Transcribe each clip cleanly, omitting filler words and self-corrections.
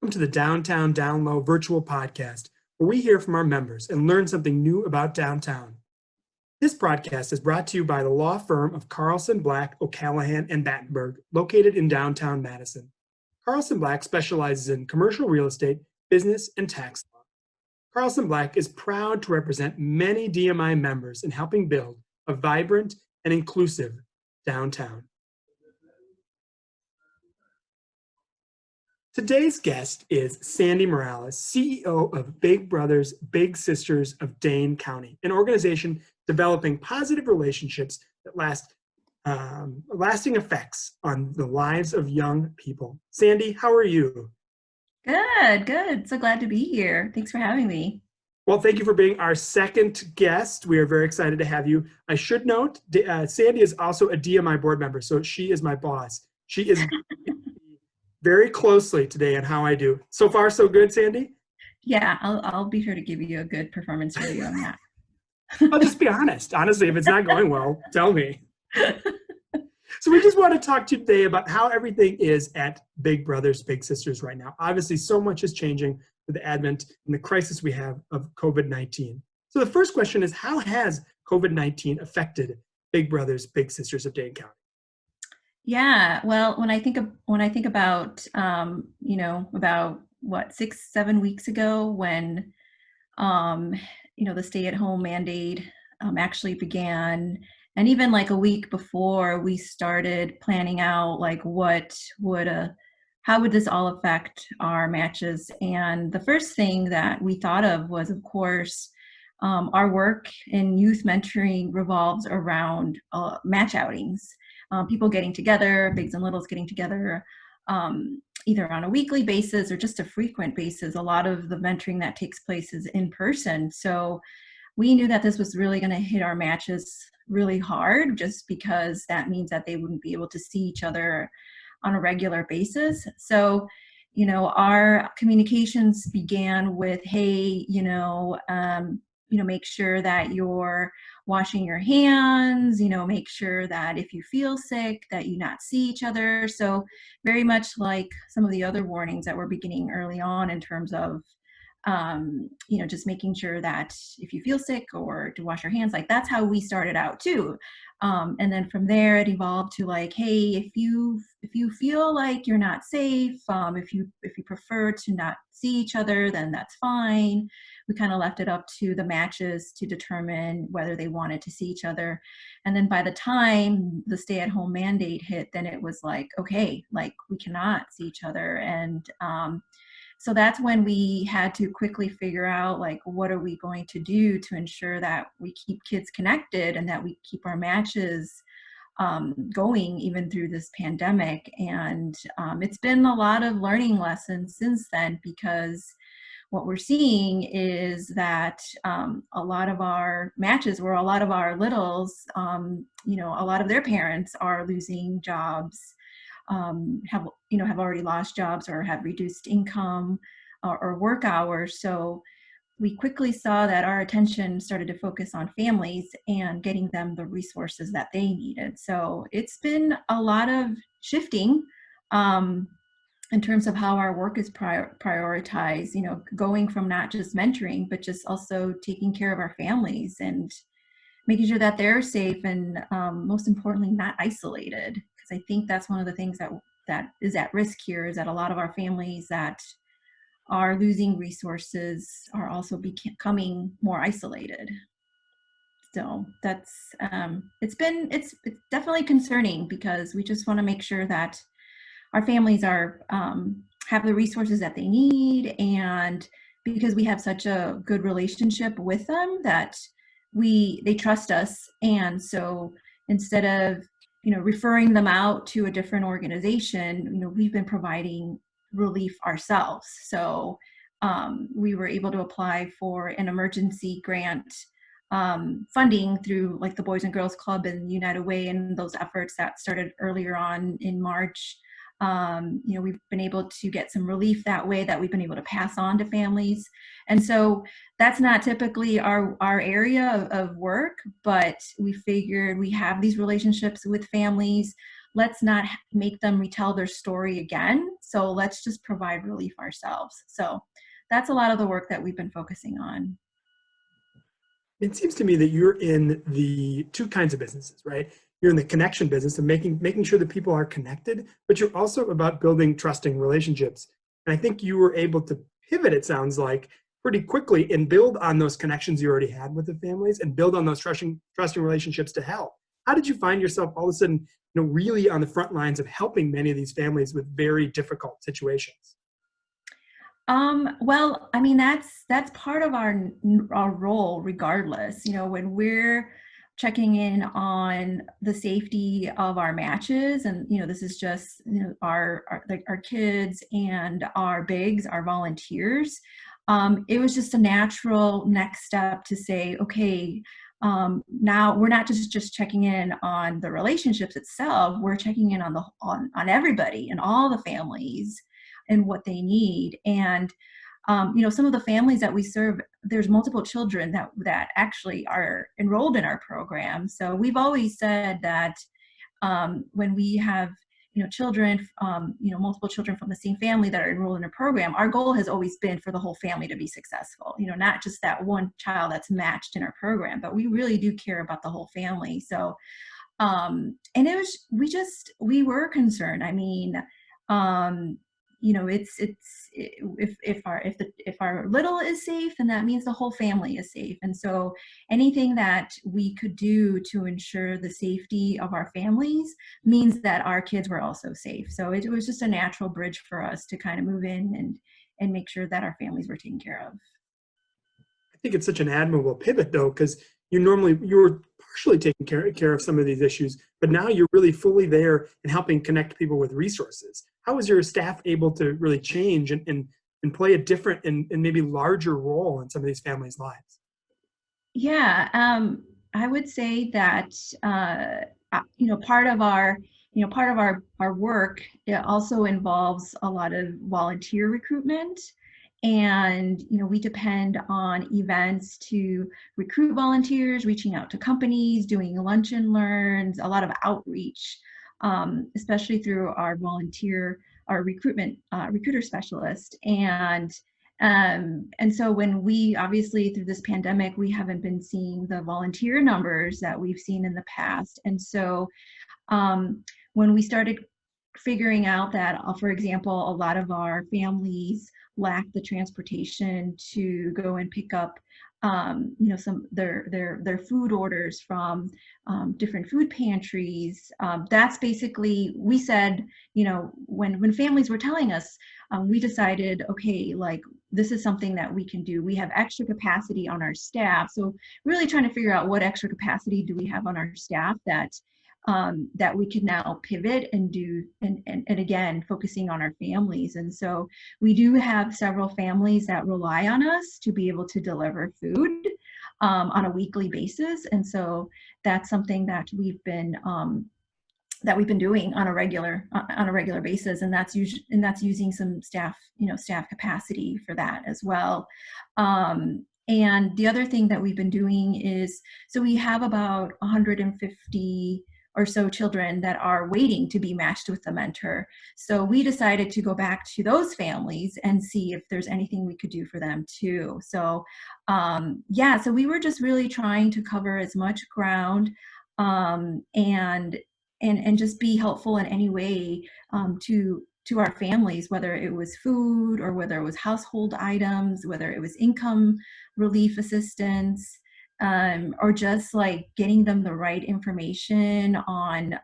Welcome to the Downtown Down Low virtual podcast, where we hear from our members and learn something new about downtown. This broadcast is brought to you by the law firm of Carlson, Black, O'Callahan, and Battenberg, located in downtown Madison. Carlson Black specializes in commercial real estate, business, and tax law. Carlson Black is proud to represent many DMI members in helping build a vibrant and inclusive downtown. Today's guest is Sandy Morales, CEO of Big Brothers, Big Sisters of Dane County, an organization developing positive relationships that lasting effects on the lives of young people. Sandy, how are you? Good. So glad to be here. Thanks for having me. Well, thank you for being our second guest. We are very excited to have you. I should note, Sandy is also a DMI board member, so she is my boss. She is very closely today on how I do. So far, so good, Sandy? Yeah, I'll be sure to give you a good performance review on that. I'll just be honest. Honestly, if it's not going well, tell me. So we just want to talk to you today about how everything is at Big Brothers, Big Sisters right now. Obviously, so much is changing with the advent and the crisis we have of COVID-19. So the first question is, how has COVID-19 affected Big Brothers, Big Sisters of Dane County? Yeah, well, when I think about about what 6-7 weeks ago when the stay-at-home mandate actually began, and even like a week before, we started planning out like how would this all affect our matches. And the first thing that we thought of was, of course, our work in youth mentoring revolves around match outings. People getting together, bigs and littles getting together, either on a weekly basis or just a frequent basis. A lot of the mentoring that takes place is in person. So we knew that this was really going to hit our matches really hard, just because that means that they wouldn't be able to see each other on a regular basis. So, our communications began with, hey, make sure that you're washing your hands, make sure that if you feel sick that you not see each other. So very much like some of the other warnings that we're beginning early on in terms of, just making sure that if you feel sick or to wash your hands, like that's how we started out too. And then from there it evolved to like, hey, if you feel like you're not safe, if you prefer to not see each other, then that's fine. We kind of left it up to the matches to determine whether they wanted to see each other. And then by the time the stay-at-home mandate hit, then it was like, okay, like we cannot see each other. And so that's when we had to quickly figure out, like, what are we going to do to ensure that we keep kids connected and that we keep our matches going even through this pandemic. And it's been a lot of learning lessons since then, because what we're seeing is that a lot of our matches, where a lot of our littles, a lot of their parents are losing jobs, have already lost jobs or have reduced income or work hours. So we quickly saw that our attention started to focus on families and getting them the resources that they needed. So it's been a lot of shifting in terms of how our work is prioritized, going from not just mentoring, but just also taking care of our families and making sure that they're safe and most importantly, not isolated. Because I think that's one of the things that is at risk here, is that a lot of our families that are losing resources are also becoming more isolated. So that's it's definitely concerning, because we just want to make sure that our families are have the resources that they need, and because we have such a good relationship with them that they trust us. And so instead of referring them out to a different organization, we've been providing relief ourselves. So we were able to apply for an emergency grant funding through like the Boys and Girls Club and United Way, and those efforts that started earlier on in March. We've been able to get some relief that way that we've been able to pass on to families. And so that's not typically our area of work, but we figured we have these relationships with families. let's not make them retell their story again. So let's just provide relief ourselves. So that's a lot of the work that we've been focusing on. It seems to me that you're in the two kinds of businesses, right? You're in the connection business of making sure that people are connected, but you're also about building trusting relationships. And I think you were able to pivot, it sounds like, pretty quickly and build on those connections you already had with the families and build on those trusting relationships to help. How did you find yourself all of a sudden, really on the front lines of helping many of these families with very difficult situations? Well, I mean, that's part of our role, regardless. When we're checking in on the safety of our matches, and this is just our kids and our bigs, our volunteers. It was just a natural next step to say, okay, now we're not just checking in on the relationships itself. We're checking in on everybody and all the families and what they need. And some of the families that we serve, there's multiple children that actually are enrolled in our program. So we've always said that when we have children, multiple children from the same family that are enrolled in a program, our goal has always been for the whole family to be successful. Not just that one child that's matched in our program, but we really do care about the whole family. So and we were concerned. I mean, it's if our little is safe, then that means the whole family is safe. And so anything that we could do to ensure the safety of our families means that our kids were also safe. So it was just a natural bridge for us to kind of move in and make sure that our families were taken care of. I think it's such an admirable pivot, though, because you were partially taking care of some of these issues, but now you're really fully there and helping connect people with resources. How was your staff able to really change and play a different and maybe larger role in some of these families' lives? Yeah, I would say that part of our work, it also involves a lot of volunteer recruitment, and we depend on events to recruit volunteers, reaching out to companies, doing lunch and learns, a lot of outreach, especially through our recruiter specialist. And so when we, obviously through this pandemic, we haven't been seeing the volunteer numbers that we've seen in the past. And so when we started figuring out that, for example, a lot of our families lack the transportation to go and pick up some their food orders from different food pantries. That's basically, we said, when families were telling us, we decided, okay, like, this is something that we can do. We have extra capacity on our staff. So really trying to figure out what extra capacity do we have on our staff that we can now pivot and do, and again, focusing on our families. And so we do have several families that rely on us to be able to deliver food on a weekly basis. And so that's something that we've been doing on a regular basis, and that's using some staff capacity for that as well. And the other thing that we've been doing is, so we have about 150 or so children that are waiting to be matched with a mentor. So we decided to go back to those families and see if there's anything we could do for them too. So so we were just really trying to cover as much ground, and just be helpful in any way to our families, whether it was food or whether it was household items, whether it was income relief assistance, or just like getting them the right information on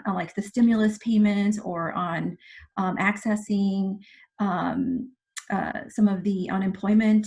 like the stimulus payments, or on accessing some of the unemployment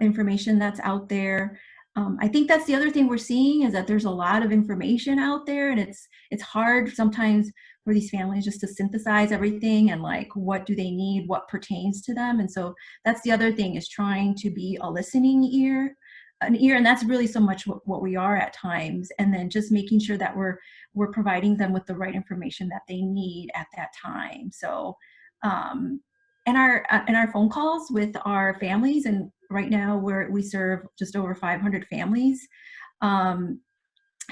information that's out there. I think that's the other thing we're seeing, is that there's a lot of information out there, and it's hard sometimes for these families just to synthesize everything and like, what do they need, what pertains to them. And so that's the other thing, is trying to be a listening ear, and that's really so much what we are at times. And then just making sure that we're providing them with the right information that they need at that time. So and our phone calls with our families, and right now we serve just over 500 families,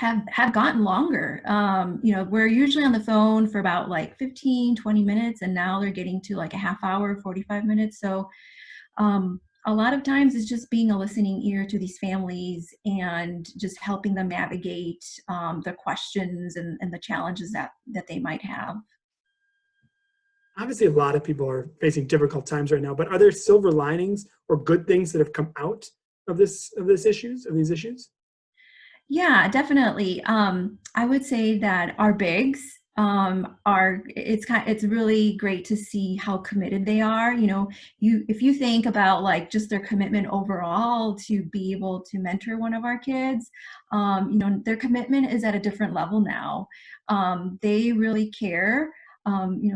have gotten longer. We're usually on the phone for about like 15-20 minutes, and now they're getting to like a half hour, 45 minutes. So a lot of times it's just being a listening ear to these families and just helping them navigate the questions and the challenges that they might have. Obviously, a lot of people are facing difficult times right now, but are there silver linings or good things that have come out of these issues? Yeah, definitely. I would say that our bigs are it's really great to see how committed they are. If you think about like just their commitment overall to be able to mentor one of our kids, their commitment is at a different level now. They really care.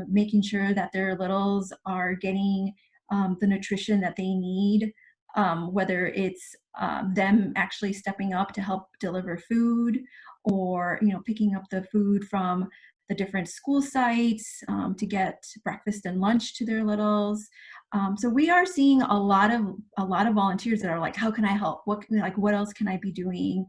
Making sure that their littles are getting the nutrition that they need, whether it's them actually stepping up to help deliver food, or picking up the food from the different school sites to get breakfast and lunch to their littles. So we are seeing a lot of volunteers that are like, how can I help? What else can I be doing?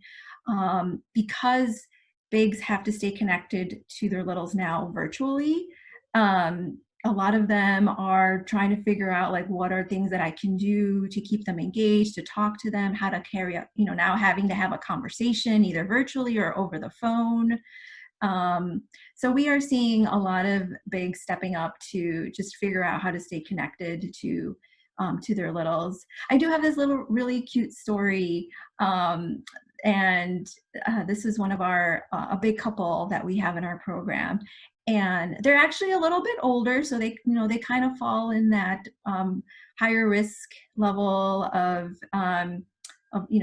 Because bigs have to stay connected to their littles now virtually. A lot of them are trying to figure out like what are things that I can do to keep them engaged, to talk to them, how to carry up, now having to have a conversation either virtually or over the phone. So we are seeing a lot of bigs stepping up to just figure out how to stay connected to their littles. I do have this little really cute story. And This is one of a big couple that we have in our program, and they're actually a little bit older, so they kind of fall in that higher risk level of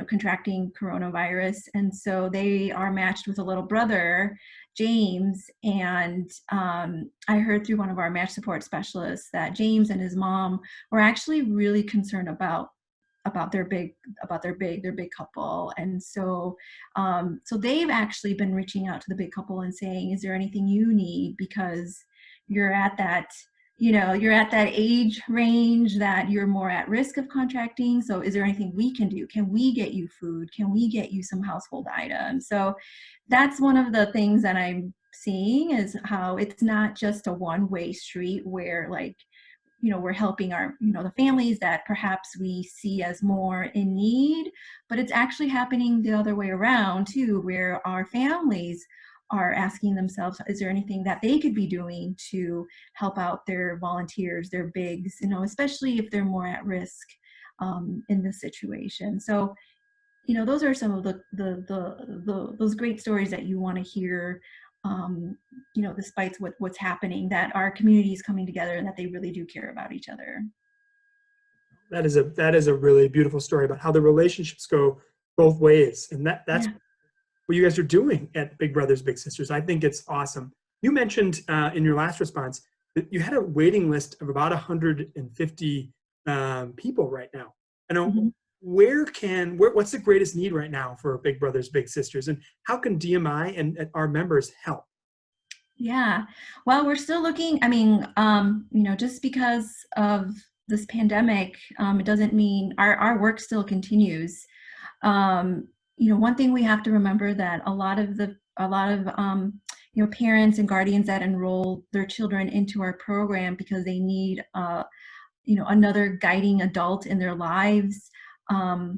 contracting coronavirus. And so they are matched with a little brother, James. And I heard through one of our match support specialists that James and his mom were actually really concerned about their big couple. And so they've actually been reaching out to the big couple and saying, is there anything you need, because you're at that age range that you're more at risk of contracting. So is there anything we can do? Can we get you food? Can we get you some household items? So that's one of the things that I'm seeing, is how it's not just a one-way street where we're helping the families that perhaps we see as more in need, but it's actually happening the other way around too, where our families are asking themselves, is there anything that they could be doing to help out their volunteers, their bigs, especially if they're more at risk in this situation. So, those are some of those great stories that you want to hear, despite what's happening, that our community is coming together and that they really do care about each other. That is a really beautiful story about how the relationships go both ways, and that's Yeah. what you guys are doing at Big Brothers Big Sisters. I think it's awesome. You mentioned in your last response that you had a waiting list of about 150 people right now. I know. Mhm. What's the greatest need right now for Big Brothers Big Sisters, and how can DMI and our members help? Yeah. Well, we're still looking. I mean, just because of this pandemic, it doesn't mean our work still continues. One thing we have to remember, that a lot of parents and guardians that enroll their children into our program because they need another guiding adult in their lives,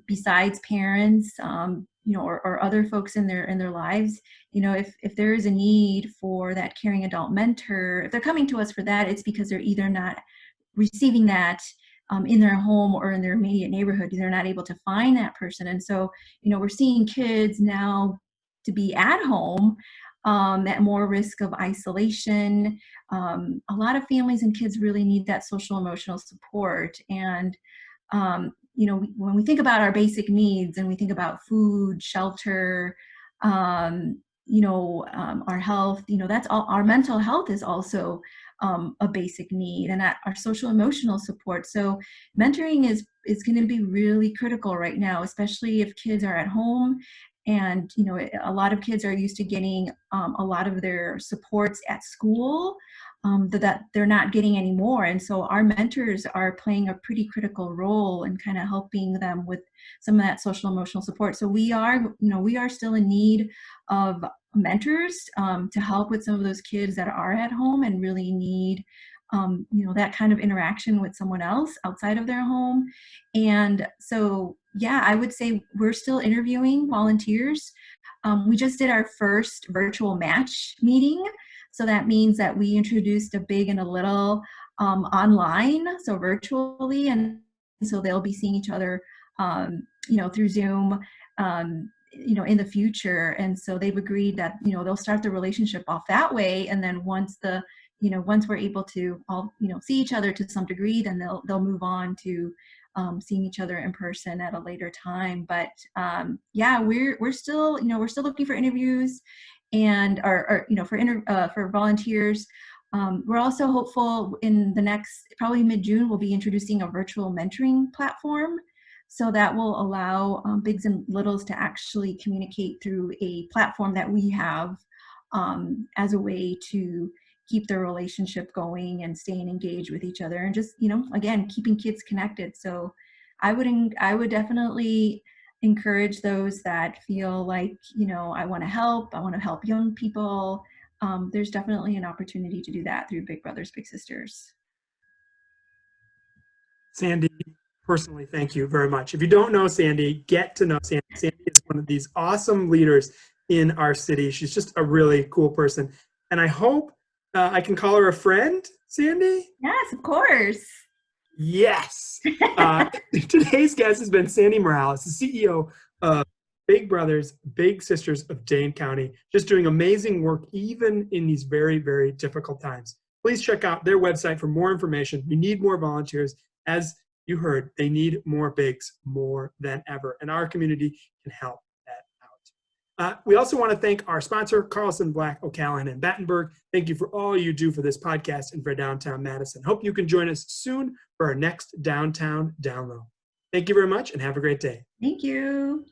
besides parents, or other folks in their lives. If there is a need for that caring adult mentor, if they're coming to us for that, it's because they're either not receiving that in their home or in their immediate neighborhood. They're not able to find that person. And so, we're seeing kids now to be at home, at more risk of isolation. A lot of families and kids really need that social emotional support. And when we think about our basic needs, and we think about food, shelter, our health, that's all. Our mental health is also a basic need, and that our social emotional support. So mentoring is going to be really critical right now, especially if kids are at home. And a lot of kids are used to getting a lot of their supports at school. that they're not getting anymore. And so our mentors are playing a pretty critical role in kind of helping them with some of that social emotional support. So we are still in need of mentors to help with some of those kids that are at home and really need that kind of interaction with someone else outside of their home. And so, yeah, I would say we're still interviewing volunteers. We just did our first virtual match meeting. So that means that we introduced a big and a little online, so virtually. And so they'll be seeing each other, through Zoom, in the future. And so they've agreed that, they'll start the relationship off that way. And then once we're able to all, see each other to some degree, then they'll move on to seeing each other in person at a later time. But yeah, we're still looking for interviews and for volunteers. We're also hopeful in the next, probably mid-June, we'll be introducing a virtual mentoring platform. So that will allow bigs and littles to actually communicate through a platform that we have as a way to keep their relationship going and staying engaged with each other, and just, again, keeping kids connected. So I would definitely encourage those that feel like, I want to help young people. There's definitely an opportunity to do that through Big Brothers Big Sisters. Sandy, personally, thank you very much. If you don't know Sandy, get to know Sandy. Sandy is one of these awesome leaders in our city. She's just a really cool person. And I hope I can call her a friend, Sandy? Yes, of course. Yes. Today's guest has been Sandy Morales, the CEO of Big Brothers Big Sisters of Dane County, just doing amazing work even in these very, very difficult times. Please check out their website for more information. We need more volunteers. As you heard, they need more bigs more than ever, and our community can help that out. We also want to thank our sponsor, Carlson Black, O'Callaghan, and Battenberg. Thank you for all you do for this podcast and for downtown Madison. Hope you can join us soon for our next Downtown Download. Thank you very much and have a great day. Thank you.